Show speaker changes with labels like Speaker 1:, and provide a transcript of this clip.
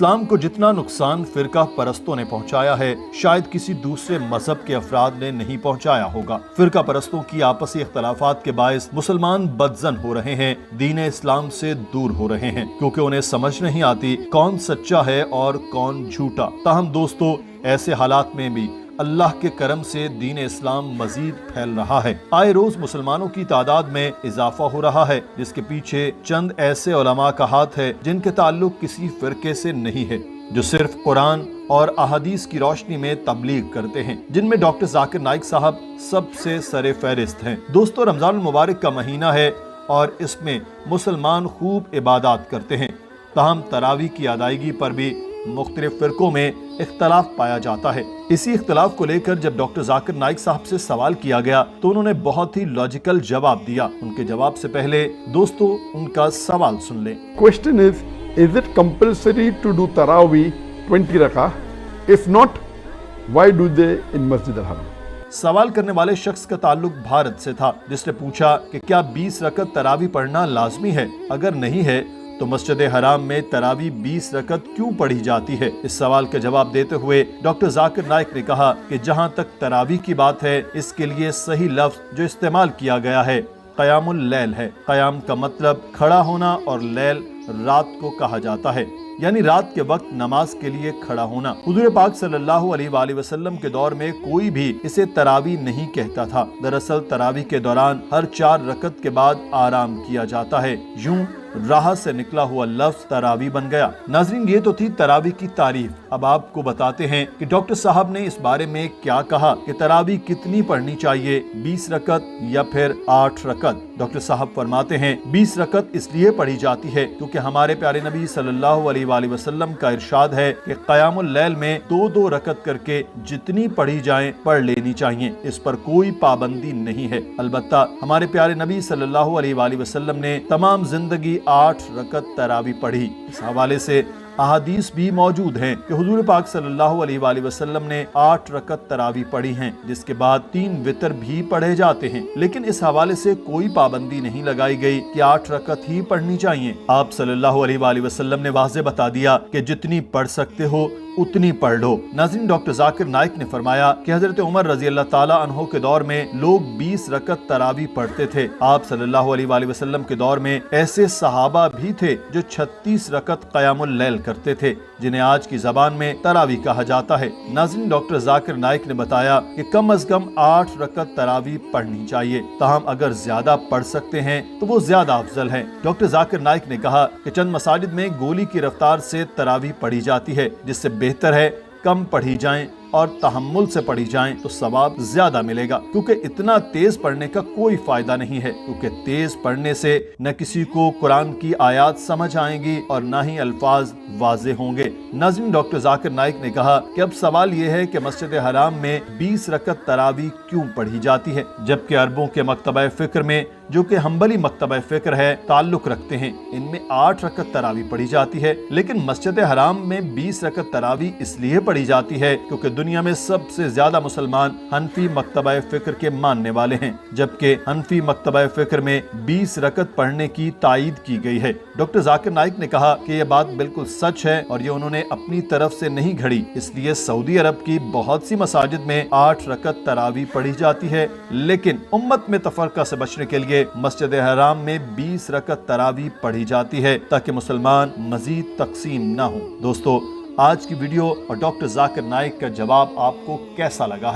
Speaker 1: اسلام کو جتنا نقصان فرقہ پرستوں نے پہنچایا ہے شاید کسی دوسرے مذہب کے افراد نے نہیں پہنچایا ہوگا۔ فرقہ پرستوں کی آپسی اختلافات کے باعث مسلمان بدظن ہو رہے ہیں، دین اسلام سے دور ہو رہے ہیں، کیونکہ انہیں سمجھ نہیں آتی کون سچا ہے اور کون جھوٹا۔ تاہم دوستو، ایسے حالات میں بھی اللہ کے کرم سے دین اسلام مزید پھیل رہا ہے۔ آئے روز مسلمانوں کی تعداد میں اضافہ ہو رہا ہے، جس کے پیچھے چند ایسے علماء کا ہاتھ ہے جن کے تعلق کسی فرقے سے نہیں ہے، جو صرف قرآن اور احادیث کی روشنی میں تبلیغ کرتے ہیں، جن میں ڈاکٹر ذاکر نائک صاحب سب سے سر فہرست ہیں۔ دوستو، رمضان المبارک کا مہینہ ہے اور اس میں مسلمان خوب عبادات کرتے ہیں، تاہم تراویح کی ادائیگی پر بھی مختلف فرقوں میں اختلاف پایا جاتا ہے۔ اسی اختلاف کو لے کر جب ڈاکٹر ذاکر نائک صاحب سے سوال کیا گیا تو انہوں نے بہت ہی لاجیکل جواب دیا۔ ان کے جواب سے پہلے دوستو ان کا سوال سن لیں۔
Speaker 2: Question is it compulsory to do Taraweeh 20 rakah? If not, why do they in Masjid al-Haram?
Speaker 1: سوال کرنے والے شخص کا تعلق بھارت سے تھا، جس نے پوچھا کہ کیا 20 رکعت تراویح پڑھنا لازمی ہے؟ اگر نہیں ہے تو مسجد حرام میں تراویح 20 رکعت کیوں پڑھی جاتی ہے؟ اس سوال کا جواب دیتے ہوئے ڈاکٹر ذاکر نائک نے کہا کہ جہاں تک تراویح کی بات ہے، اس کے لیے صحیح لفظ جو استعمال کیا گیا ہے قیام اللیل ہے۔ قیام کا مطلب کھڑا ہونا اور لیل رات کو کہا جاتا ہے، یعنی رات کے وقت نماز کے لیے کھڑا ہونا۔ حضور پاک صلی اللہ علیہ وآلہ وسلم کے دور میں کوئی بھی اسے تراویح نہیں کہتا تھا۔ دراصل تراویح کے دوران ہر 4 رکعت کے بعد آرام کیا جاتا ہے، یوں راہ سے نکلا ہوا لفظ تراویح بن گیا۔ ناظرین، یہ تو تھی تراویح کی تعریف۔ اب آپ کو بتاتے ہیں کہ ڈاکٹر صاحب نے اس بارے میں کیا کہا کہ تراویح کتنی پڑھنی چاہیے، 20 رکعت یا پھر 8 رکعت؟ ڈاکٹر صاحب فرماتے ہیں 20 رکعت اس لیے پڑھی جاتی ہے کیونکہ ہمارے پیارے نبی صلی اللہ علیہ وآلہ وسلم کا ارشاد ہے کہ قیام اللیل میں 2 رکعت کر کے جتنی پڑھی جائیں پڑھ لینی چاہیے، اس پر کوئی پابندی نہیں ہے۔ البتہ ہمارے پیارے نبی صلی اللہ علیہ وآلہ وسلم نے تمام زندگی 8 رکعت تراویح پڑھی۔ اس حوالے سے احادیث بھی موجود ہیں کہ حضور پاک صلی اللہ علیہ وآلہ وسلم نے 8 رکعت تراویح پڑھی ہیں، جس کے بعد 3 وتر بھی پڑھے جاتے ہیں، لیکن اس حوالے سے کوئی پابندی نہیں لگائی گئی کہ 8 رکعت ہی پڑھنی چاہیے۔ آپ صلی اللہ علیہ وآلہ وسلم نے واضح بتا دیا کہ جتنی پڑھ سکتے ہو اتنی پڑھ لو۔ ناظرین، ڈاکٹر ذاکر نائک نے فرمایا کہ حضرت عمر رضی اللہ تعالیٰ عنہ کے دور میں لوگ 20 رکعت تراویح پڑھتے تھے۔ آپ صلی اللہ علیہ وآلہ وسلم کے دور میں ایسے صحابہ بھی تھے جو 36 رکعت قیام اللیل کرتے تھے، جنہیں آج کی زبان میں تراویح کہا جاتا ہے۔ ناظرین، ڈاکٹر ذاکر نائک نے بتایا کہ کم از کم 8 رکعت تراویح پڑھنی چاہیے، تاہم اگر زیادہ پڑھ سکتے ہیں تو وہ زیادہ افضل ہے۔ ڈاکٹر ذاکر نائک نے کہا کہ چند مساجد میں گولی کی رفتار سے تراویح پڑھی جاتی ہے، جس سے بہتر ہے کم پڑھی جائیں اور تحمل سے پڑھی جائیں تو ثواب زیادہ ملے گا، کیونکہ اتنا تیز پڑھنے کا کوئی فائدہ نہیں ہے، کیونکہ تیز پڑھنے سے نہ کسی کو قرآن کی آیات سمجھ آئیں گی اور نہ ہی الفاظ واضح ہوں گے۔ ناظرین، ڈاکٹر ذاکر نائک نے کہا کہ اب سوال یہ ہے کہ مسجد حرام میں 20 رکعت تراویح کیوں پڑھی جاتی ہے، جبکہ عربوں کے مکتبہ فکر میں، جو کہ حنبلی مکتبہ فکر ہے، تعلق رکھتے ہیں، ان میں 8 رکعت تراویح پڑھی جاتی ہے، لیکن مسجد حرام میں 20 رکعت تراویح اس لیے پڑھی جاتی ہے کیونکہ دنیا میں سب سے زیادہ مسلمان حنفی مکتبہ فکر کے ماننے والے ہیں، جبکہ حنفی مکتبہ فکر میں 20 رکعت پڑھنے کی تائید کی گئی ہے۔ ڈاکٹر ذاکر نائک نے کہا کہ یہ بات بالکل سچ ہے اور یہ انہوں نے اپنی طرف سے نہیں گھڑی، اس لیے سعودی عرب کی بہت سی مساجد میں 8 رکعت تراویح پڑھی جاتی ہے، لیکن امت میں تفرقہ سے بچنے کے لیے مسجد حرام میں 20 رکعت تراویح پڑھی جاتی ہے تاکہ مسلمان مزید تقسیم نہ ہوں۔ دوستو، آج کی ویڈیو اور ڈاکٹر ذاکر نائک کا جواب آپ کو کیسا لگا ہے؟